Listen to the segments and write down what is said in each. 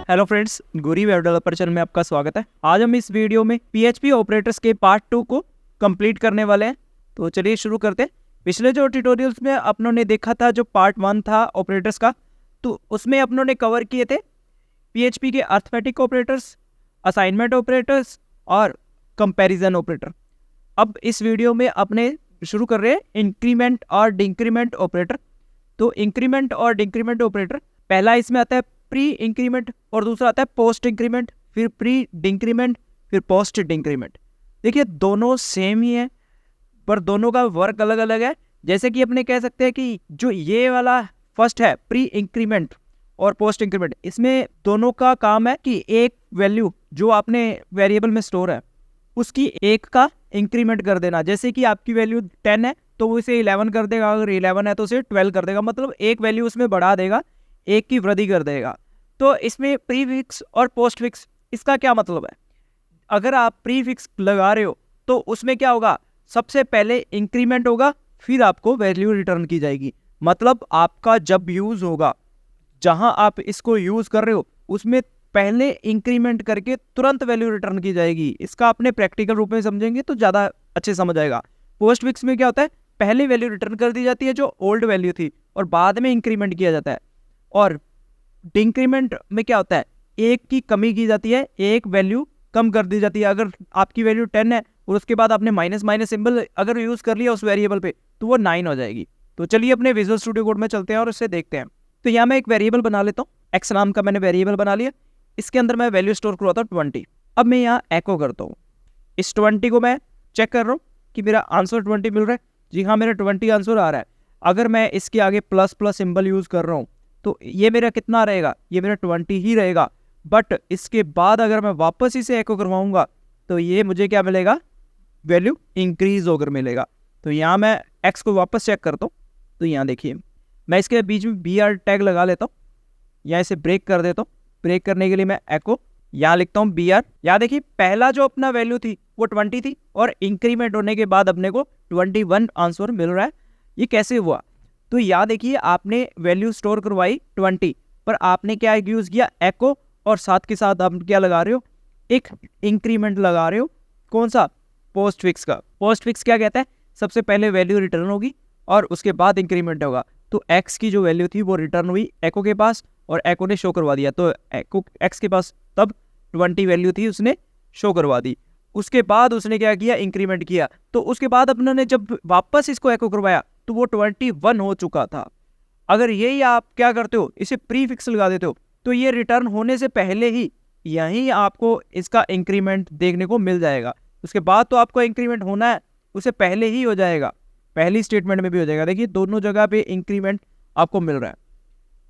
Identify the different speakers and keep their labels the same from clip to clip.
Speaker 1: Hello friends, गुरी web developer channel में आपका स्वागत है। आज हम इस वीडियो में पीएचपी ऑपरेटर्स के पार्ट 2 को कंप्लीट करने वाले हैं। तो चलिए शुरू करते हैं। पिछले जो ट्यूटोरियल्स में अपनों ने देखा था, जो पार्ट 1 था ऑपरेटर्स का, तो उसमें अपनों ने कवर किए थे पीएचपी के अर्थमेटिक ऑपरेटर्स, असाइनमेंट ऑपरेटर्स और कंपैरिजन ऑपरेटर। अब इस वीडियो में अपने शुरू कर रहे हैं इंक्रीमेंट और डिक्रीमेंट ऑपरेटर। तो इंक्रीमेंट और डिक्रीमेंट ऑपरेटर, पहला इसमें आता है प्री इंक्रीमेंट और दूसरा आता है पोस्ट इंक्रीमेंट, फिर प्री डिक्रीमेंट, फिर पोस्ट डिक्रीमेंट। देखिए दोनों सेम ही है पर दोनों का वर्क अलग अलग है। जैसे कि अपने कह सकते हैं कि जो ये वाला फर्स्ट है प्री इंक्रीमेंट और पोस्ट इंक्रीमेंट, इसमें दोनों का काम है कि एक वैल्यू जो आपने वेरिएबल में स्टोर है उसकी एक का इंक्रीमेंट कर देना। जैसे कि आपकी वैल्यू 10 है तो वो इसे 11 कर देगा, अगर 11 है तो उसे 12 कर देगा, मतलब एक वैल्यू उसमें बढ़ा देगा, एक की वृद्धि कर देगा। तो इसमें प्री फिक्स और पोस्ट फिक्स, इसका क्या मतलब है? अगर आप प्री फिक्स लगा रहे हो तो उसमें क्या होगा, सबसे पहले इंक्रीमेंट होगा, फिर आपको वैल्यू रिटर्न की जाएगी। मतलब आपका जब यूज होगा, जहां आप इसको यूज कर रहे हो उसमें पहले इंक्रीमेंट करके तुरंत वैल्यू रिटर्न की जाएगी। इसका अपने प्रैक्टिकल रूप में समझेंगे तो ज़्यादा अच्छे समझ आएगा। पोस्ट फिक्स में क्या होता है, पहले वैल्यू रिटर्न कर दी जाती है जो ओल्ड वैल्यू थी और बाद में इंक्रीमेंट किया जाता है। और डिक्रीमेंट में क्या होता है, एक की कमी की जाती है, एक वैल्यू कम कर दी जाती है। अगर आपकी वैल्यू 10 है और उसके बाद आपने माइनस माइनस सिंबल अगर यूज़ कर लिया उस वेरिएबल पे तो वो 9 हो जाएगी। तो चलिए अपने विजुअल स्टूडियो कोड में चलते हैं और उससे देखते हैं। तो यहाँ मैं एक वेरिएबल बना लेता हूँ, एक्स नाम का मैंने वेरिएबल बना लिया। इसके अंदर मैं वैल्यू स्टोर करवाता हूँ 20। अब मैं यहाँ एको करता हूँ, इस 20 को मैं चेक कर रहा हूँ कि मेरा आंसर 20 मिल रहा है। जी हाँ, मेरा 20 आंसर आ रहा है। अगर मैं इसके आगे प्लस प्लस सिंबल यूज़ कर रहा हूँ तो ये मेरा कितना रहेगा, ये मेरा 20 ही रहेगा। बट इसके बाद अगर मैं वापस इसे एको करवाऊंगा तो ये मुझे क्या मिलेगा, वैल्यू इंक्रीज होकर मिलेगा। तो यहाँ मैं एक्स को वापस चेक करता हूँ। तो यहाँ देखिए मैं इसके बीच में BR टैग लगा लेता हूँ, यहाँ इसे ब्रेक कर देता हूँ। ब्रेक करने के लिए मैं एको यहाँ लिखता हूँ BR। यहाँ देखिए पहला जो अपना वैल्यू थी वो 20 थी और इंक्रीमेंट होने के बाद अपने को 21 आंसर मिल रहा है। ये कैसे हुआ? तो यहाँ देखिए आपने वैल्यू स्टोर करवाई 20 पर आपने क्या यूज़ किया, एको, और साथ के साथ आप क्या लगा रहे हो, एक इंक्रीमेंट लगा रहे हो। कौन सा? पोस्ट फिक्स का। पोस्ट फिक्स क्या कहता है, सबसे पहले वैल्यू रिटर्न होगी और उसके बाद इंक्रीमेंट होगा। तो एक्स की जो वैल्यू थी वो रिटर्न हुई एको के पास और एको ने शो करवा दिया। तो एको एक्स के पास तब 20 वैल्यू थी, उसने शो करवा दी। उसके बाद उसने क्या किया, इंक्रीमेंट किया। तो उसके बाद अपने जब वापस इसको एको करवाया तो वो 21 हो चुका था। अगर यही आप क्या करते हो, इसे प्री फिक्स लगा देते हो तो ये रिटर्न होने से पहले ही यहीं आपको इसका इंक्रीमेंट देखने को मिल जाएगा। उसके बाद तो आपको इंक्रीमेंट होना है, उसे पहले ही हो जाएगा, पहली स्टेटमेंट में भी हो जाएगा। देखिए दोनों जगह पे इंक्रीमेंट आपको मिल रहा है।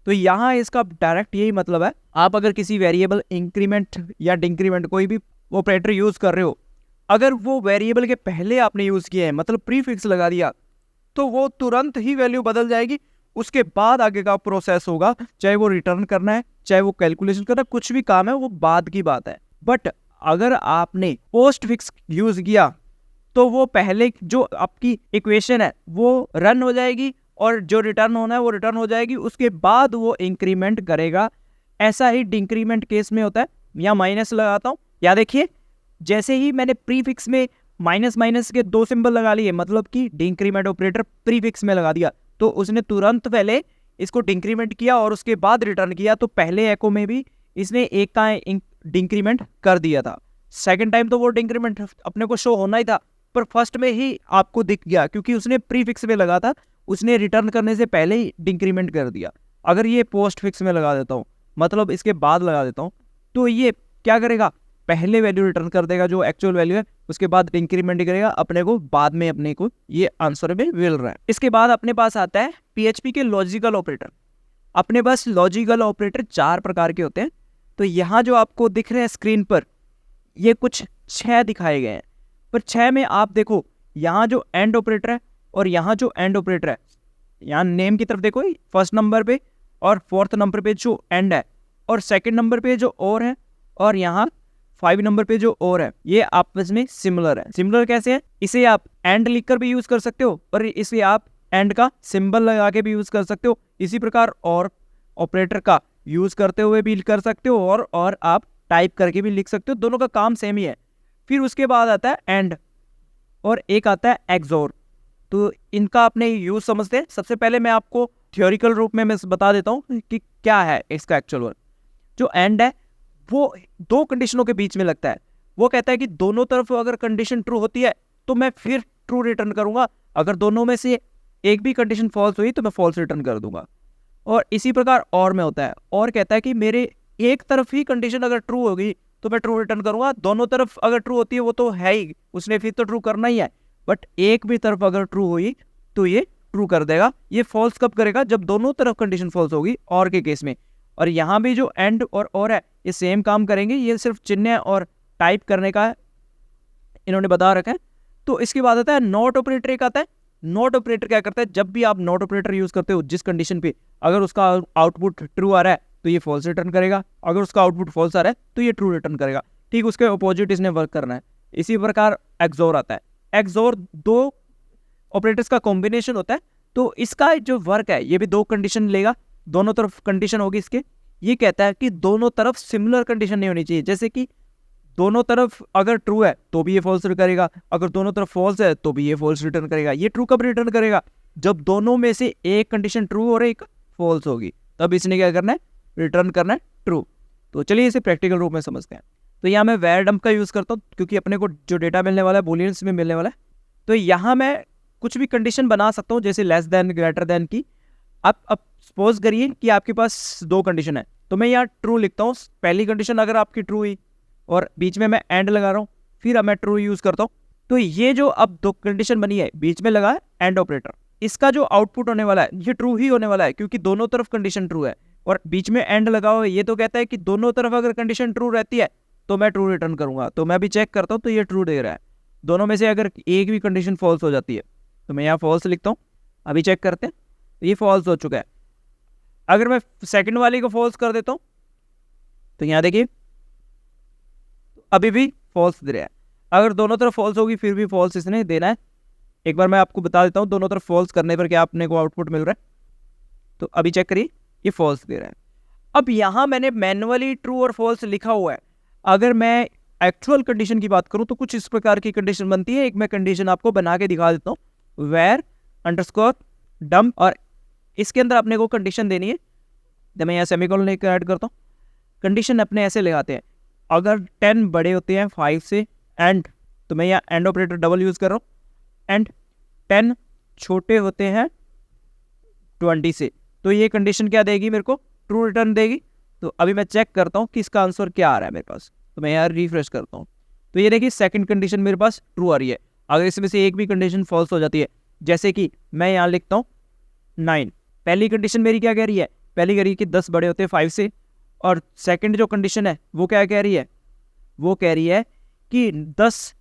Speaker 1: तो यहाँ इसका डायरेक्ट यही मतलब है, आप अगर किसी वेरिएबल इंक्रीमेंट या डिक्रीमेंट कोई भी ऑपरेटर यूज कर रहे हो, अगर वो वेरिएबल के पहले आपने यूज किया है, मतलब प्री फिक्स लगा दिया, तो वो तुरंत ही वैल्यू बदल जाएगी। उसके बाद आगे का प्रोसेस होगा, चाहे वो रिटर्न करना है, चाहे वो कैलकुलेशन करना है, कुछ भी काम है वो बाद की बात है। बट अगर आपने पोस्ट फिक्स यूज किया तो वो पहले जो आपकी इक्वेशन है वो रन हो जाएगी और जो रिटर्न होना है वो रिटर्न हो जाएगी, उसके बाद वो इंक्रीमेंट करेगा। ऐसा ही डिक्रीमेंट केस में होता है। यहाँ माइनस लगाता हूँ, या देखिए जैसे ही मैंने प्री फिक्स में माइनस माइनस के 2 सिंबल लगा लिए, मतलब कि डिक्रीमेंट ऑपरेटर प्री फिक्स में लगा दिया, तो उसने तुरंत पहले इसको डिक्रीमेंट किया और उसके बाद रिटर्न किया। तो पहले एको में भी इसने एक का डिक्रीमेंट कर दिया था। सेकंड टाइम तो वो डिक्रीमेंट अपने को शो होना ही था, पर फर्स्ट में ही आपको दिख गया क्योंकि उसने प्री फिक्स में लगा था, उसने रिटर्न करने से पहले ही डिक्रीमेंट कर दिया। अगर ये पोस्ट फिक्स में लगा देता हूँ, मतलब इसके बाद लगा देता हूँ, तो ये क्या करेगा, पहले वैल्यू रिटर्न कर देगा जो एक्चुअल वैल्यू है, उसके बाद इंक्रीमेंट करेगा, अपने को बाद में अपने को ये आंसर में मिल रहा है। इसके बाद अपने पास आता है पीएचपी के लॉजिकल ऑपरेटर। अपने पास लॉजिकल ऑपरेटर 4 प्रकार के होते हैं। तो यहाँ जो आपको दिख रहे हैं स्क्रीन पर, ये कुछ 6 दिखाए गए हैं, पर 6 में आप देखो यहाँ जो एंड ऑपरेटर है और यहाँ जो एंड ऑपरेटर है, यहाँ नेम की तरफ देखो, फर्स्ट नंबर पे और फोर्थ नंबर पे जो एंड है और सेकंड नंबर पे जो और है और यहाँ 5 नंबर पे जो और है, ये आपस में सिमिलर है। सिमिलर कैसे है, इसे आप एंड लिखकर भी यूज कर सकते हो और इसे आप एंड का सिंबल लगा के भी यूज कर सकते हो। इसी प्रकार और ऑपरेटर का यूज़ करते हुए भी कर सकते हो और आप टाइप करके भी लिख सकते हो, दोनों का काम सेम ही है। फिर उसके बाद आता है एंड और एक आता है एक्सोर। तो इनका अपने यूज़ समझते हैं। सबसे पहले मैं आपको थ्योरिकल रूप में मैं बता देता हूँ कि क्या है इसका एक्चुअल वर्क। जो एंड है वो दो कंडीशनों के बीच में लगता है। वो कहता है कि दोनों तरफ अगर कंडीशन ट्रू होती है तो मैं फिर ट्रू रिटर्न करूंगा, अगर दोनों में से एक भी कंडीशन फॉल्स हुई तो मैं फॉल्स रिटर्न कर दूंगा। और इसी प्रकार और में होता है, और कहता है कि मेरे एक तरफ ही कंडीशन अगर ट्रू होगी तो मैं ट्रू रिटर्न करूंगा, दोनों तरफ अगर ट्रू होती है वो तो है ही, उसने फिर तो ट्रू करना ही है, बट एक भी तरफ अगर ट्रू हुई तो ये ट्रू कर देगा। ये फॉल्स कब करेगा? जब दोनों तरफ कंडीशन फॉल्स होगी और के केस में। और यहाँ भी जो एंड और है ये सेम काम करेंगे, ये सिर्फ चिन्ह और टाइप करने का इन्होंने बता रखा है। तो इसके बाद आता है नॉट ऑपरेटर। एक आता है नॉट ऑपरेटर। क्या करता है? जब भी आप नॉट ऑपरेटर यूज करते हो जिस कंडीशन पे अगर उसका आउटपुट ट्रू आ रहा है तो ये फॉल्स रिटर्न करेगा, अगर उसका आउटपुट फॉल्स आ रहा है तो ये ट्रू रिटर्न करेगा। ठीक उसके अपोजिट इसने वर्क करना है। इसी प्रकार एक्सोर आता है। एक्सोर दो ऑपरेटर्स का कॉम्बिनेशन होता है। तो इसका जो वर्क है ये भी दो कंडीशन लेगा, दोनों तरफ कंडीशन होगी इसके। ये कहता है कि दोनों तरफ सिमिलर कंडीशन नहीं होनी चाहिए, जैसे कि दोनों तरफ अगर ट्रू है तो भी ये फॉल्स रिटर्न करेगा, अगर दोनों तरफ फॉल्स है तो भी ये फॉल्स रिटर्न करेगा। ये ट्रू कब रिटर्न करेगा? जब दोनों में से एक कंडीशन ट्रू और एक फॉल्स होगी, तब इसने क्या करना है? रिटर्न करना है ट्रू। तो चलिए इसे प्रैक्टिकल रूप में समझते हैं। तो यहाँ मैं वेयर डंप का यूज़ करता हूँ क्योंकि अपने को जो डेटा मिलने वाला है बूलियंस में मिलने वाला है। तो यहाँ मैं कुछ भी कंडीशन बना सकता हूँ, जैसे लेस देन, ग्रेटर देन की। अब सपोज करिए कि आपके पास दो कंडीशन है, तो मैं यहाँ ट्रू लिखता हूँ। पहली कंडीशन अगर आपकी ट्रू हुई और बीच में मैं एंड लगा रहा हूँ, फिर अब मैं ट्रू यूज़ करता हूँ, तो ये जो अब दो कंडीशन बनी है बीच में लगा है एंड ऑपरेटर, इसका जो आउटपुट होने वाला है ये ट्रू ही होने वाला है क्योंकि दोनों तरफ कंडीशन ट्रू है। और बीच में एंड लगा हुआ है, ये तो कहता है कि दोनों तरफ अगर कंडीशन ट्रू रहती है तो मैं ट्रू रिटर्न करूंगा। तो मैं अभी चेक करता हूँ तो ये ट्रू दे रहा है। दोनों में से अगर एक भी कंडीशन फॉल्स हो जाती है तो मैं यहाँ फॉल्स लिखता हूँ। अभी चेक करते हैं, तो ये फॉल्स हो चुका है। अगर मैं सेकंड वाली को फॉल्स कर देता हूँ तो यहाँ देखिए अभी भी फॉल्स दे रहा है। अगर दोनों तरफ फॉल्स होगी फिर भी फॉल्स इसने देना है। एक बार मैं आपको बता देता हूँ दोनों तरफ फॉल्स करने पर क्या अपने को आउटपुट मिल रहा है। तो अभी चेक करिए, ये फॉल्स दे रहा है। अब यहाँ मैंने मैनुअली ट्रू और फॉल्स लिखा हुआ है। अगर मैं एक्चुअल कंडीशन की बात करूँ तो कुछ इस प्रकार की कंडीशन बनती है। एक मैं कंडीशन आपको बना के दिखा देता हूँ, वेयर अंडरस्कोर डंप, और इसके अंदर अपने को कंडीशन देनी है। जब मैं यहाँ सेमीकोलन लेकर ऐड करता हूँ, कंडीशन अपने ऐसे लगाते हैं, अगर 10 बड़े होते हैं 5 से एंड, तो मैं यहाँ एंड ऑपरेटर डबल यूज़ कर रहा हूँ। एंड 10 छोटे होते हैं 20 से, तो ये कंडीशन क्या देगी? मेरे को ट्रू रिटर्न देगी। तो अभी मैं चेक करता हूँ कि इसका आंसर क्या आ रहा है मेरे पास। तो मैं यहाँ रिफ्रेश करता हूँ, तो ये देखिए सेकंड कंडीशन मेरे पास ट्रू आ रही है। अगर इसमें से एक भी कंडीशन फॉल्स हो जाती है, जैसे कि मैं यहाँ लिखता हूँ 9, पहली कंडीशन मेरी क्या कह रही है? पहली कह रही है कि 10 बड़े होते हैं 5 से, और सेकंड जो कंडीशन है वो क्या कह रही है? वो कह रही है कि 10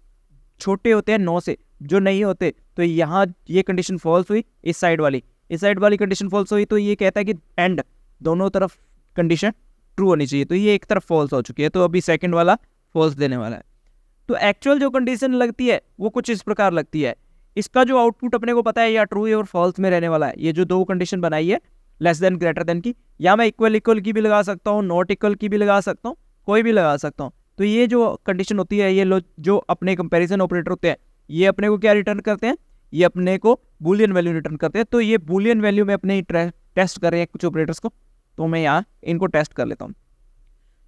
Speaker 1: छोटे होते हैं 9 से, जो नहीं होते। तो यहाँ ये कंडीशन फॉल्स हुई, इस साइड वाली कंडीशन फॉल्स हुई, तो ये कहता है कि एंड दोनों तरफ कंडीशन ट्रू होनी चाहिए। तो ये एक तरफ फॉल्स हो चुकी है, तो अभी सेकंड वाला फॉल्स देने वाला है। तो एक्चुअल जो कंडीशन लगती है वो कुछ इस प्रकार लगती है। इसका जो आउटपुट अपने को पता है या ट्रू और फॉल्स में रहने वाला है। ये जो दो कंडीशन बनाई है लेस देन ग्रेटर देन की, या मैं इक्वल की भी लगा सकता हूँ, नॉट इक्वल की भी लगा सकता हूँ, कोई भी लगा सकता हूँ। तो ये जो कंडीशन होती है, ये जो अपने कंपैरिजन ऑपरेटर होते हैं, ये अपने को क्या रिटर्न करते हैं? ये अपने को बूलियन वैल्यू रिटर्न करते हैं। तो ये बूलियन वैल्यू में अपने टेस्ट कर रहे हैं कुछ ऑपरेटर्स को, तो मैं यहाँ इनको टेस्ट कर लेता हूँ।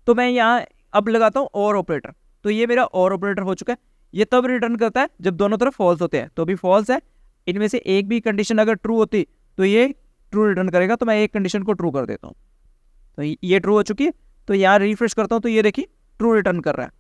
Speaker 1: तो मैं यहाँ अब लगाता हूँ और ऑपरेटर, तो ये मेरा और ऑपरेटर हो चुका है। ये तब रिटर्न करता है जब दोनों तरफ फॉल्स होते हैं, तो अभी फॉल्स है। इनमें से एक भी कंडीशन अगर ट्रू होती तो ये ट्रू रिटर्न करेगा। तो मैं एक कंडीशन को ट्रू कर देता हूँ, तो ये ट्रू हो चुकी है। तो यहाँ रिफ्रेश करता हूँ तो ये देखिए ट्रू रिटर्न कर रहा है।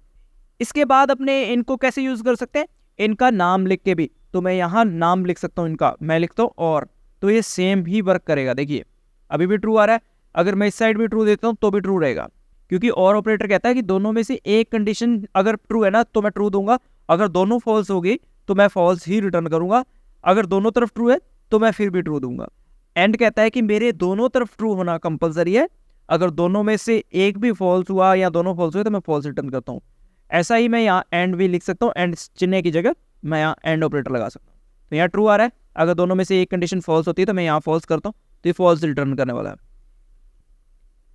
Speaker 1: इसके बाद अपने इनको कैसे यूज़ कर सकते हैं? इनका नाम लिख के भी, तो मैं यहाँ नाम लिख सकता हूँ इनका, मैं लिखता हूँ और, तो ये सेम ही वर्क करेगा। देखिए अभी भी ट्रू आ रहा है। अगर मैं इस साइड भी ट्रू देता हूँ तो भी ट्रू रहेगा, क्योंकि और ऑपरेटर कहता है कि दोनों में से एक कंडीशन अगर ट्रू है ना तो मैं ट्रू दूंगा, अगर दोनों फॉल्स होगी तो मैं फॉल्स ही रिटर्न करूंगा, अगर दोनों तरफ ट्रू है तो मैं फिर भी ट्रू दूंगा। एंड कहता है कि मेरे दोनों तरफ ट्रू होना कंपलसरी है, अगर दोनों में से एक भी फॉल्स हुआ या दोनों फॉल्स हुए तो मैं फॉल्स रिटर्न करता हूँ। ऐसा ही मैं यहाँ एंड भी लिख सकता हूँ, एंड चिन्ह की जगह मैं यहाँ एंड ऑपरेटर लगा सकता हूँ। तो यहाँ ट्रू आ रहा है, अगर दोनों में से एक कंडीशन फॉल्स होती है तो मैं यहाँ फॉल्स करता हूँ, तो ये फॉल्स रिटर्न करने वाला है।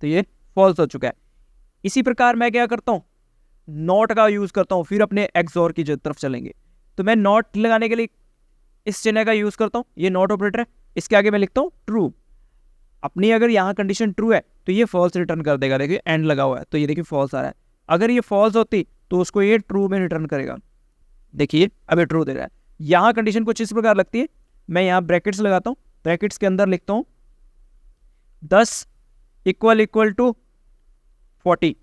Speaker 1: तो ये फॉल्स हो चुका है। इसी प्रकार मैं क्या करता हूँ, नॉट का यूज़ करता हूँ, फिर अपने एक्सॉर की तरफ चलेंगे। तो मैं नॉट लगाने के लिए इस चिन्ह का यूज़ करता हूँ, ये नॉट ऑपरेटर है, इसके आगे मैं लिखता हूँ ट्रू। अपनी अगर यहाँ कंडीशन ट्रू है तो ये फॉल्स रिटर्न कर देगा। देखिए एंड लगा हुआ है तो ये देखिए फॉल्स आ रहा है। अगर ये फॉल्स होती तो उसको ये ट्रू में रिटर्न करेगा। देखिए अब ये ट्रू दे रहा है। यहाँ कंडीशन कुछ इस प्रकार लगती है, मैं यहाँ ब्रैकेट्स लगाता हूँ, ब्रैकेट्स के अंदर लिखता हूँ 10 इक्वल टू 40।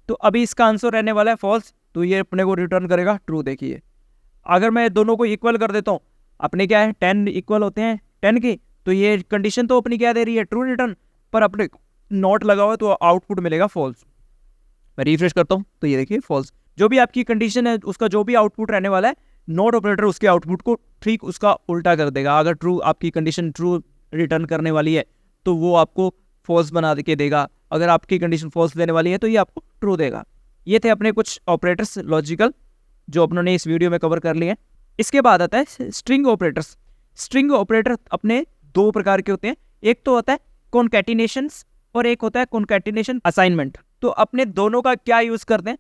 Speaker 1: तो अभी इसका आंसर रहने वाला है फॉल्स, तो ये अपने को रिटर्न करेगा ट्रू। देखिए अगर मैं दोनों को इक्वल कर देता हूँ, अपने क्या है 10 इक्वल होते हैं 10 की, तो ये कंडीशन तो अपनी क्या दे रही है, ट्रू रिटर्न, पर अपने नॉट लगा हुआ है तो आउटपुट मिलेगा फॉल्स। मैं रिफ्रेश करता हूँ तो ये देखिए फॉल्स। जो भी आपकी कंडीशन है उसका जो भी आउटपुट रहने वाला है, नॉट ऑपरेटर उसके आउटपुट को ठीक उसका उल्टा कर देगा। अगर ट्रू आपकी कंडीशन ट्रू रिटर्न करने वाली है तो वो आपको फॉल्स बना के देगा, अगर आपकी कंडीशन फॉल्स देने वाली है तो ये आपको ट्रू देगा। ये थे अपने कुछ ऑपरेटर्स लॉजिकल जो अपनों इस वीडियो में कवर कर लिए हैं। इसके बाद आता है स्ट्रिंग ऑपरेटर्स। स्ट्रिंग ऑपरेटर अपने दो प्रकार के होते हैं, एक तो होता है कॉन्कैटिनेशंस और एक होता है कॉन्कैटिनेशन असाइनमेंट। तो अपने दोनों का क्या यूज करते हैं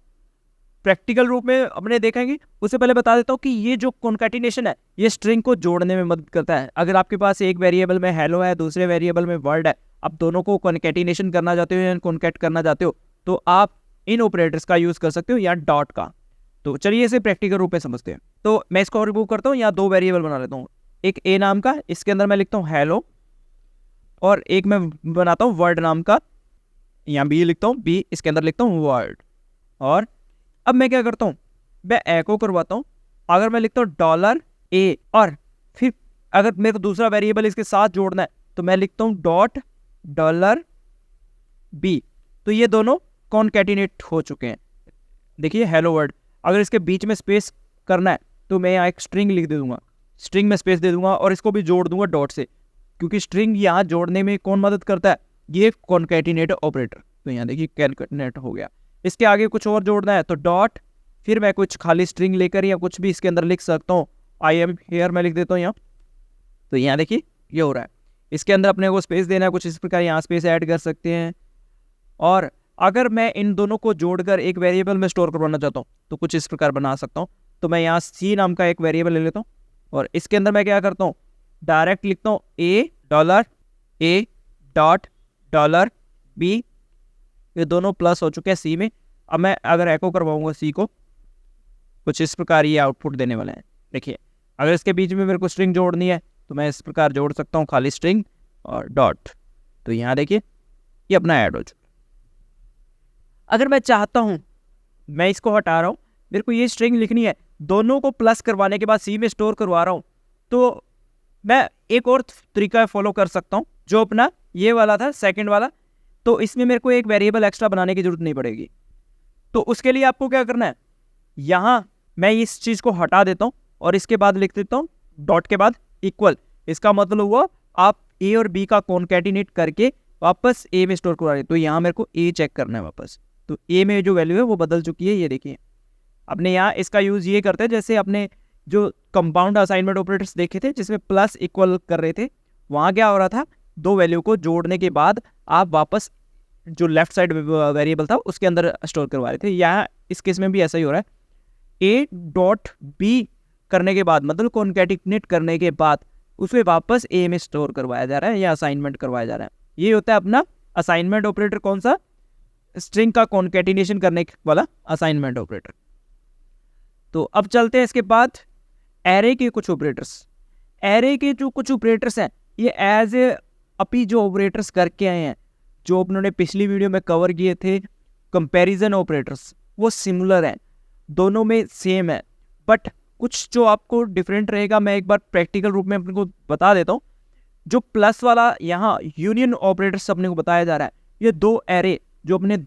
Speaker 1: प्रैक्टिकल रूप में अपने देखेंगे। उससे पहले बता देता हूँ कि ये जो कॉन्कैटिनेशन है ये स्ट्रिंग को जोड़ने में मदद करता है। अगर आपके पास एक वेरिएबल में हेलो है, दूसरे वेरिएबल में वर्ड है, आप दोनों को कॉन्कैटिनेशन करना चाहते हो या कॉन्कैट करना चाहते हो तो आप इन ऑपरेटर्स का यूज कर सकते हो या डॉट का। तो चलिए इसे प्रैक्टिकल रूप में समझते हैं। तो मैं इसको रिमूव करता हूँ, या दो वेरिएबल बना लेता हूँ, एक ए नाम का, इसके अंदर मैं लिखता हूँ हेलो, और एक मैं बनाता हूँ वर्ड नाम का, यहाँ बी लिखता हूँ बी, इसके अंदर लिखता हूँ वर्ड। और अब मैं क्या करता हूँ, मैं एको करवाता हूँ। अगर मैं लिखता हूँ डॉलर ए और फिर अगर मेरे को दूसरा वेरिएबल इसके साथ जोड़ना है तो मैं लिखता हूँ डॉट डॉलर बी, तो ये दोनों कॉन्कैटिनेट हो चुके हैं। देखिए हेलो वर्ड, अगर इसके बीच में स्पेस करना है तो मैं यहाँ एक स्ट्रिंग लिख दे दूंगा, स्ट्रिंग में स्पेस दे दूंगा और इसको भी जोड़ दूंगा डॉट से, क्योंकि स्ट्रिंग यहाँ जोड़ने में कौन मदद करता है, ये कॉन्कैटिनेट ऑपरेटर। तो यहाँ देखिए कॉन्कैटिनेट हो गया। इसके आगे कुछ और जोड़ना है तो डॉट, फिर मैं कुछ खाली स्ट्रिंग लेकर या कुछ भी इसके अंदर लिख सकता हूँ, आई एम हेयर मैं लिख देता हूँ यहाँ। तो यहाँ देखिए ये हो रहा है। इसके अंदर अपने को स्पेस देना है कुछ इस प्रकार, यहाँ स्पेस ऐड कर सकते हैं। और अगर मैं इन दोनों को जोड़कर एक वेरिएबल में स्टोर करवाना चाहता हूँ तो कुछ इस प्रकार बना सकता हूँ। तो मैं यहाँ सी नाम का एक वेरिएबल ले लेता हूँ और इसके अंदर मैं क्या करता हूँ, डायरेक्ट लिखता हूँ ए डॉट डॉलर बी, ये दोनों प्लस हो चुके हैं सी में। अब मैं अगर एको करवाऊंगा सी को, कुछ इस प्रकार ये आउटपुट देने वाले हैं। देखिए अगर इसके बीच में मेरे को स्ट्रिंग जोड़नी है तो मैं इस प्रकार जोड़ सकता हूँ, खाली स्ट्रिंग और डॉट। तो यहाँ देखिए ये अपना ऐड हो चुका। अगर मैं चाहता हूँ, मैं इसको हटा रहा हूँ, मेरे को ये स्ट्रिंग लिखनी है, दोनों को प्लस करवाने के बाद सी में स्टोर करवा रहा हूँ, तो मैं एक और तरीका फॉलो कर सकता हूँ जो अपना ये वाला था सेकंड वाला। तो इसमें मेरे को एक वेरिएबल एक्स्ट्रा बनाने की जरूरत नहीं पड़ेगी। तो उसके लिए आपको क्या करना है, यहाँ मैं इस चीज़ को हटा देता हूँ और इसके बाद लिख देता हूँ डॉट के बाद इक्वल। इसका मतलब हुआ आप ए और बी का कॉन्कैटिनेट करके वापस ए में स्टोर करवा रहे। तो यहाँ मेरे को ए चेक करना है वापस, तो ए में जो वैल्यू है वो बदल चुकी है। ये देखिए अपने यहाँ इसका यूज़ ये करते हैं जैसे अपने जो कंपाउंड असाइनमेंट ऑपरेटर्स देखे थे जिसमें प्लस इक्वल कर रहे थे, वहाँ क्या हो रहा था, दो वैल्यू को जोड़ने के बाद आप वापस जो लेफ्ट साइड वेरिएबल था उसके अंदर स्टोर करवा रहे थे। यहाँ इस केस में भी ऐसा ही हो रहा है, ए डॉट बी करने के बाद मतलब कॉन्कैटिनेट करने के बाद उसे वापस ए में स्टोर करवाया जा रहा है या असाइनमेंट करवाया जा रहा है। ये होता है अपना असाइनमेंट ऑपरेटर। कौन सा, स्ट्रिंग का कॉन्कैटिनेशन करने वाला असाइनमेंट ऑपरेटर। तो अब चलते हैं इसके बाद एरे के कुछ ऑपरेटर्स। एरे के जो कुछ ऑपरेटर्स हैं ये एज ए अपी जो ऑपरेटर्स करके आए हैं, जो उन्होंने पिछली वीडियो में कवर किए थे कंपैरिजन ऑपरेटर्स, वो सिमिलर हैं, दोनों में सेम है, बट कुछ जो आपको डिफरेंट रहेगा मैं एक बार प्रैक्टिकल रूप में अपने को बता देता हूँ। जो प्लस वाला यहाँ यूनियन ऑपरेटर्स अपने को बताया जा रहा है, ये दो एरे जो अपने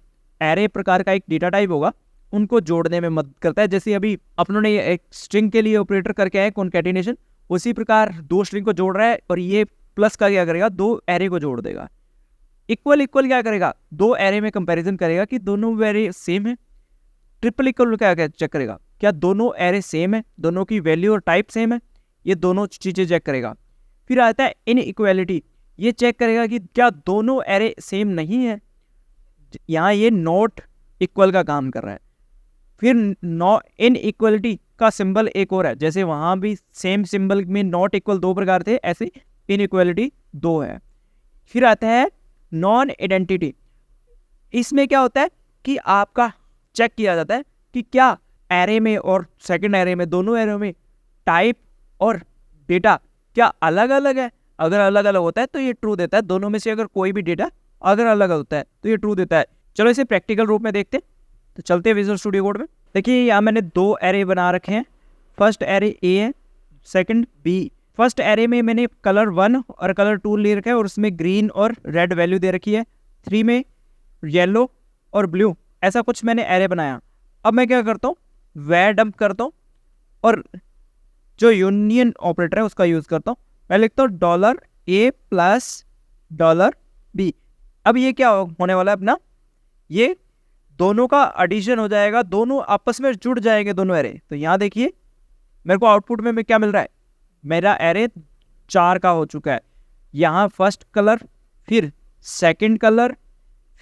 Speaker 1: एरे प्रकार का एक डेटा टाइप होगा उनको जोड़ने में मदद करता है। जैसे अभी अपनों ने एक स्ट्रिंग के लिए ऑपरेटर करके आए कॉन्कैटिनेशन, उसी प्रकार दो स्ट्रिंग को जोड़ रहा है और ये प्लस का क्या करेगा, दो एरे को जोड़ देगा। इक्वल क्या करेगा, दो एरे में कंपैरिजन करेगा कि दोनों एरे सेम है। ट्रिपल इक्वल क्या चेक करेगा, क्या दोनों एरे सेम है, दोनों की वैल्यू और टाइप सेम है, ये दोनों चीज़ें चेक करेगा। फिर आता है इनइक्वालिटी, ये चेक करेगा कि क्या दोनों एरे सेम नहीं है, यहाँ ये नॉट इक्वल का काम कर रहा है। फिर इन इक्वलिटी का सिंबल एक और है, जैसे वहाँ भी सेम सिंबल में नॉट इक्वल 2 प्रकार थे, ऐसे इन इक्वलिटी 2 है। फिर आता है नॉन आइडेंटिटी। इसमें क्या होता है कि आपका चेक किया जाता है कि क्या एरे में और सेकंड एरे में, दोनों एरे में टाइप और डेटा क्या अलग अलग है। अगर अलग अलग होता है तो ये ट्रू देता है। दोनों में से अगर कोई भी डेटा अगर अलग होता है तो ये ट्रू देता है। चलो इसे प्रैक्टिकल रूप में देखते हैं। तो चलते हैं विजुअल स्टूडियो कोड में। देखिए यहाँ मैंने 2 एरे बना रखे हैं। फर्स्ट एरे ए है, सेकंड बी। फर्स्ट एरे में मैंने कलर 1 और कलर 2 ले रखा है और उसमें ग्रीन और रेड वैल्यू दे रखी है। 3 में येलो और ब्लू, ऐसा कुछ मैंने एरे बनाया। अब मैं क्या करता हूँ, वे डंप करता हूँ और जो यूनियन ऑपरेटर है उसका यूज़ करता हूँ। मैं लिखता हूँ $A प्लस $B। अब ये क्या होने वाला है अपना, ये दोनों का एडिशन हो जाएगा, दोनों आपस में जुड़ जाएंगे दोनों एरे। तो यहाँ देखिए मेरे को आउटपुट में क्या मिल रहा है, मेरा एरे 4 का हो चुका है। यहाँ फर्स्ट कलर, फिर सेकंड कलर,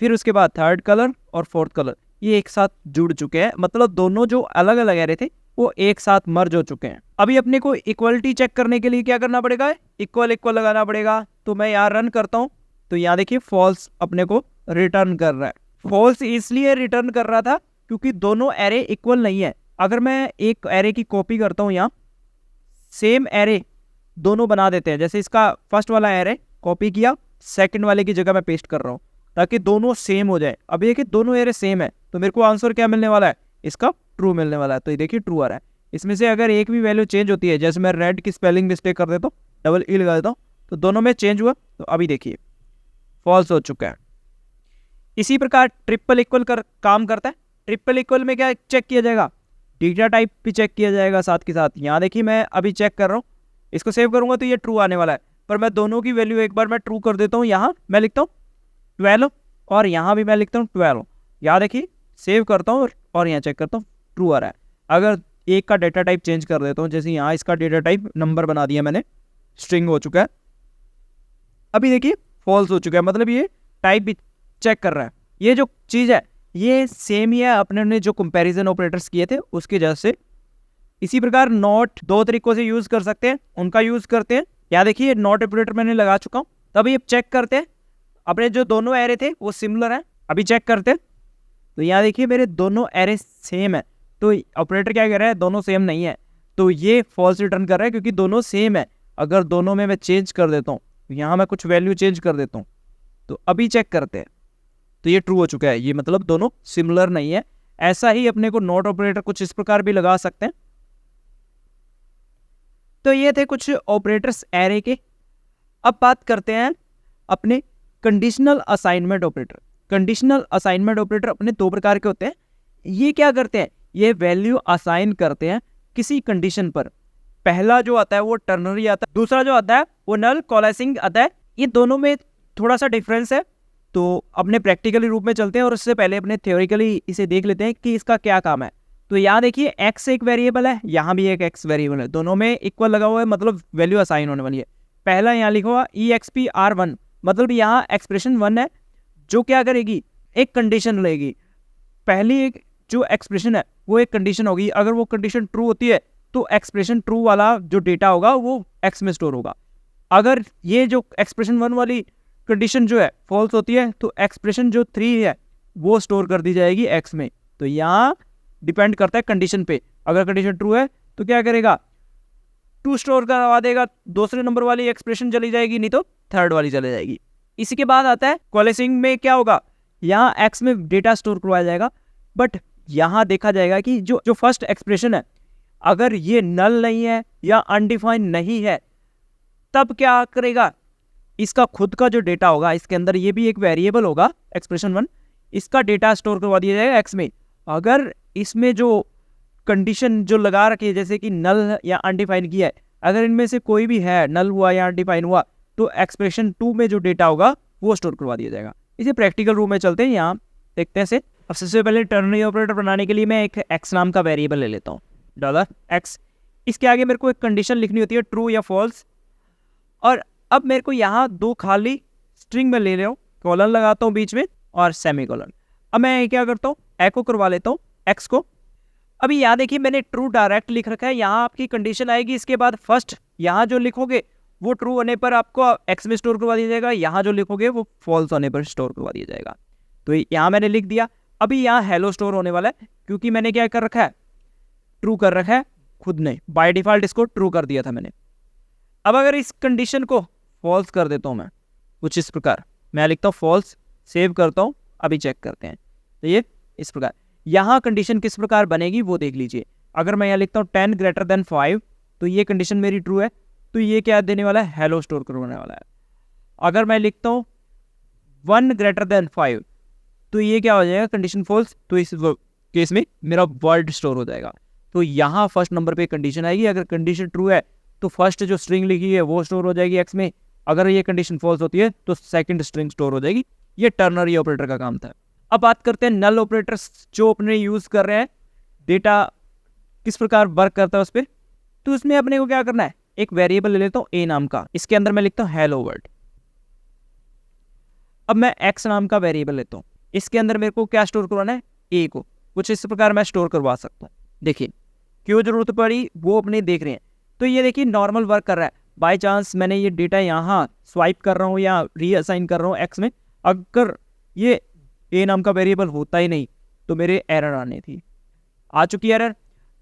Speaker 1: फिर उसके बाद थर्ड कलर और फोर्थ कलर, ये एक साथ जुड़ चुके हैं। मतलब दोनों जो अलग अलग एरे थे वो एक साथ मर्ज हो चुके हैं। अभी अपने को इक्वलिटी चेक करने के लिए क्या करना पड़ेगा, इक्वल इक्वल लगाना पड़ेगा। तो मैं यहाँ रन करता हूँ तो यहाँ देखिए फॉल्स अपने को रिटर्न कर रहा है। फॉल्स इसलिए रिटर्न कर रहा था क्योंकि दोनों एरे इक्वल नहीं है। अगर मैं एक एरे की कॉपी करता हूँ, यहाँ सेम एरे दोनों बना देते हैं। जैसे इसका फर्स्ट वाला एरे कॉपी किया, सेकंड वाले की जगह मैं पेस्ट कर रहा हूँ ताकि दोनों सेम हो जाए। अब ये कि दोनों एरे सेम है तो मेरे को आंसर क्या मिलने वाला है, इसका ट्रू मिलने वाला है। तो ये देखिए ट्रू आ रहा है। इसमें से अगर एक भी वैल्यू चेंज होती है, जैसे मैं रेड की स्पेलिंग मिस्टेक कर देता हूँ, डबल ई लगा देता हूँ, तो दोनों में चेंज हुआ। तो अभी देखिए फॉल्स हो चुका है। इसी प्रकार ट्रिपल इक्वल काम करता है। ट्रिपल इक्वल में क्या चेक किया जाएगा, डेटा टाइप भी चेक किया जाएगा साथ के साथ। यहाँ देखिए मैं अभी चेक कर रहा हूँ, इसको सेव करूँगा तो ये ट्रू आने वाला है। पर मैं दोनों की वैल्यू एक बार मैं ट्रू कर देता हूँ। यहाँ मैं लिखता हूँ 12 और यहाँ भी मैं लिखता हूँ 12। यहाँ देखिए सेव करता हूँ और यहाँ चेक करता हूँ ट्रू आ रहा है। अगर एक का डेटा टाइप चेंज कर देता हूँ, जैसे यहाँ इसका डेटा टाइप नंबर बना दिया मैंने, स्ट्रिंग हो चुका है। अभी देखिए फॉल्स हो चुका है, मतलब ये टाइप भी चेक कर रहा है। ये जो चीज़ है ये सेम ही है अपने ने जो कंपैरिजन ऑपरेटर्स किए थे उसके जैसे। इसी प्रकार नॉट 2 तरीकों से यूज़ कर सकते हैं, उनका यूज़ करते हैं। यहाँ देखिए नॉट ऑपरेटर मैंने लगा चुका हूँ। तभी अब चेक करते हैं, अपने जो दोनों एरे थे वो सिमिलर हैं। अभी चेक करते हैं तो यहाँ देखिए मेरे दोनों एरे सेम है। तो ऑपरेटर क्या कह रहा है, दोनों सेम नहीं है, तो ये फॉल्स रिटर्न कर रहा है क्योंकि दोनों सेम है। अगर दोनों में मैं चेंज कर देता हूँ, यहाँ मैं कुछ वैल्यू चेंज कर देता हूँ, तो अभी चेक करते हैं तो ये ट्रू हो चुका है। ये मतलब दोनों सिमिलर नहीं है। ऐसा ही अपने को नॉट ऑपरेटर कुछ इस प्रकार भी लगा सकते हैं। तो ये थे कुछ ऑपरेटर्स एरे के। अब बात करते हैं अपने conditional assignment operator. Conditional assignment operator अपने 2 प्रकार के होते हैं। ये क्या करते हैं, ये वैल्यू असाइन करते हैं किसी कंडीशन पर। पहला जो आता है वो टर्नरी आता है, दूसरा जो आता है वो नल कोलेसिंग आता है। ये दोनों में थोड़ा सा डिफरेंस है। तो अपने प्रैक्टिकली रूप में चलते हैं और उससे पहले अपने थ्योरिकली इसे देख लेते हैं कि इसका क्या काम है। तो यहाँ देखिए x एक वेरिएबल है, यहाँ भी एक x वेरिएबल है, दोनों में इक्वल लगा हुआ है, मतलब वैल्यू असाइन होने वाली है। पहला यहाँ लिखा हुआ EXPR1, मतलब यहाँ एक्सप्रेशन 1 है जो क्या करेगी, एक कंडीशन लेगी। पहली एक जो एक्सप्रेशन है वो एक कंडीशन होगी। अगर वो कंडीशन ट्रू होती है तो एक्सप्रेशन ट्रू वाला जो डेटा होगा वो x में स्टोर होगा। अगर ये जो एक्सप्रेशन 1 वाली कंडीशन जो है फॉल्स होती है तो एक्सप्रेशन जो 3 है वो स्टोर कर दी जाएगी x में। तो यहाँ डिपेंड करता है कंडीशन पे। अगर कंडीशन ट्रू है तो क्या करेगा, 2 स्टोर करवा देगा, दूसरे नंबर वाली एक्सप्रेशन चली जाएगी, नहीं तो थर्ड वाली चली जाएगी। इसी के बाद आता है कोलेसिंग में क्या होगा, यहाँ x में डेटा स्टोर करवाया जाएगा। बट यहाँ देखा जाएगा कि जो फर्स्ट एक्सप्रेशन है अगर ये नल नहीं है या अनडिफाइंड नहीं है तब क्या करेगा, इसका खुद का जो डेटा होगा इसके अंदर ये भी एक वेरिएबल होगा एक्सप्रेशन 1, इसका डेटा स्टोर करवा दिया जाएगा x में। अगर इसमें जो कंडीशन जो लगा रखी है जैसे कि नल या अनडिफाइंड किया है, अगर इनमें से कोई भी है, नल हुआ या अनडिफाइंड हुआ, तो एक्सप्रेशन 2 में जो डेटा होगा वो स्टोर करवा दिया जाएगा। इसे प्रैक्टिकल रूप में चलते हैं, यहाँ देखते हैं से। अब सबसे पहले टर्नरी ऑपरेटर बनाने के लिए मैं एक x नाम का वेरिएबल ले लेता हूँ, $x। इसके आगे मेरे को एक कंडीशन लिखनी होती है ट्रू या फॉल्स। और अब मेरे को यहाँ 2 खाली स्ट्रिंग में ले रहा हूँ, कॉलन लगाता हूँ बीच में और सेमीकोलन। अब मैं क्या करता हूँ, एको करवा लेता हूँ एक्स को। अभी यहाँ देखिए मैंने ट्रू डायरेक्ट लिख रखा है, यहाँ आपकी कंडीशन आएगी, इसके बाद फर्स्ट यहाँ जो लिखोगे वो ट्रू होने पर आपको एक्स में स्टोर करवा दिया जाएगा, यहाँ जो लिखोगे वो फॉल्स होने पर स्टोर करवा दिया जाएगा। तो यहाँ मैंने लिख दिया। अभी यहाँ हेलो स्टोर होने वाला है, क्योंकि मैंने क्या कर रखा है, ट्रू कर रखा है खुद ने, बाय डिफॉल्ट इसको ट्रू कर दिया था मैंने। अब अगर इस कंडीशन को फॉल्स कर देता हूँ मैं कुछ इस प्रकार, मैं लिखता हूँ फॉल्स, सेव करता हूँ, अभी चेक करते हैं। तो ये इस प्रकार यहाँ कंडीशन किस प्रकार बनेगी वो देख लीजिए। अगर मैं यहाँ लिखता हूँ 10 ग्रेटर देन 5, तो ये कंडीशन मेरी ट्रू है, तो ये क्या देने वाला है, हेलो स्टोर करवाने वाला है। अगर मैं लिखता हूँ 1 ग्रेटर देन 5, तो ये क्या हो जाएगा, कंडीशन फॉल्स, तो इस केस में मेरा वर्ड स्टोर हो जाएगा। तो यहाँ फर्स्ट नंबर पे कंडीशन आएगी। अगर कंडीशन ट्रू है तो फर्स्ट जो स्ट्रिंग लिखी है वो स्टोर हो जाएगी एक्स में, अगर ये कंडीशन फॉल्स होती है तो सेकंड स्ट्रिंग स्टोर हो जाएगी। ये टर्नरी ऑपरेटर का काम था। अब बात करते हैं नल ऑपरेटर्स जो अपने यूज कर रहे हैं, डेटा किस प्रकार वर्क करता है उस पर। तो उसमें अपने को क्या करना है, एक वेरिएबल ले लेता हूँ ए नाम का, इसके अंदर मैं लिखता हूँ हेलो वर्ल्ड। अब मैं एक्स नाम का वेरिएबल लेता हूँ, इसके अंदर मेरे को क्या स्टोर करवाना है, ए को। कुछ इस प्रकार मैं स्टोर करवा सकता हूँ। देखिए क्यों जरूरत पड़ी वो अपने देख रहे हैं। तो ये देखिए नॉर्मल वर्क कर रहा है। बाय चांस मैंने ये डेटा यहाँ स्वाइप कर रहा हूँ या रीअसाइन कर रहा हूँ एक्स में, अगर ये ए नाम का वेरिएबल होता ही नहीं तो मेरे एरर आने थी, आ चुकी एरर।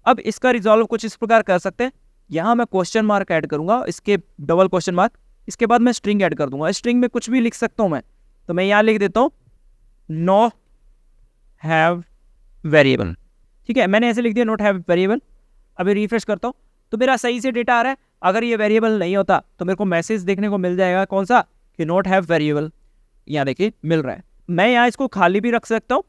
Speaker 1: अब इसका रिजॉल्व कुछ इस प्रकार कर सकते हैं, यहाँ मैं क्वेश्चन मार्क ऐड करूँगा, इसके डबल क्वेश्चन मार्क, इसके बाद मैं स्ट्रिंग ऐड कर दूंगा। स्ट्रिंग में कुछ भी लिख सकता हूँ मैं, तो मैं यहाँ लिख देता हूँ नो हैव वेरिएबल। ठीक है, मैंने ऐसे लिख दिया नॉट हैव वेरिएबल। अभी रिफ्रेश करता हूँ तो मेरा सही से डेटा आ रहा है। अगर ये वेरिएबल नहीं होता तो मेरे को मैसेज देखने को मिल जाएगा कौन सा, कि नॉट हैव वेरिएबल। यहाँ देखिए मिल रहा है। मैं यहाँ इसको खाली भी रख सकता हूँ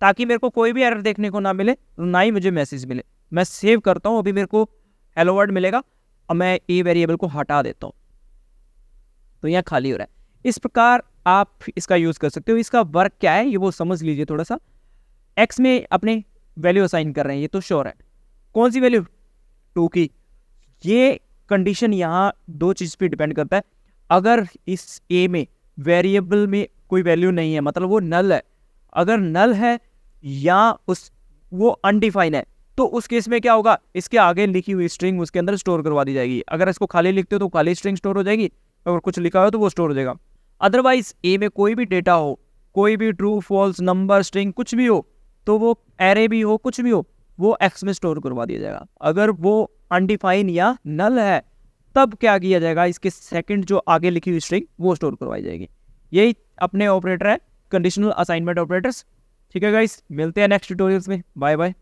Speaker 1: ताकि मेरे को कोई भी एरर देखने को ना मिले, ना ही मुझे मैसेज मिले। मैं सेव करता हूँ, अभी मेरे को हेलो वर्ड मिलेगा। अब मैं ए वेरिएबल को हटा देता हूँ तो यहाँ खाली हो रहा है। इस प्रकार आप इसका यूज़ कर सकते हो। इसका वर्क क्या है ये वो समझ लीजिए थोड़ा सा। एक्स में अपने वैल्यू असाइन कर रहे हैं, ये तो श्योर है। कौन सी वैल्यू, 2 की। ये कंडीशन यहाँ दो चीज़ पे डिपेंड करता है। अगर इस ए में वेरिएबल में कोई वैल्यू नहीं है, मतलब वो नल है। अगर नल है या वो अनडिफाइन है, तो उस केस में क्या होगा, इसके आगे लिखी हुई स्ट्रिंग उसके अंदर स्टोर करवा दी जाएगी। अगर इसको खाली लिखते हो तो खाली स्ट्रिंग स्टोर हो जाएगी, अगर कुछ लिखा हो तो वो स्टोर हो जाएगा। अदरवाइज ए में कोई भी डेटा हो, कोई भी ट्रू फॉल्स नंबर स्ट्रिंग कुछ भी हो, तो वो एरे भी हो कुछ भी हो, वो एक्स में स्टोर करवा दिया जाएगा। अगर वो अनडिफाइन या नल है तब क्या किया जाएगा, इसके सेकंड जो आगे लिखी हुई स्ट्रिंग वो स्टोर करवाई जाएगी। यही अपने ऑपरेटर है, कंडीशनल असाइनमेंट ऑपरेटर्स। ठीक है गाइस, मिलते हैं नेक्स्ट ट्यूटोरियल्स में। Bye bye.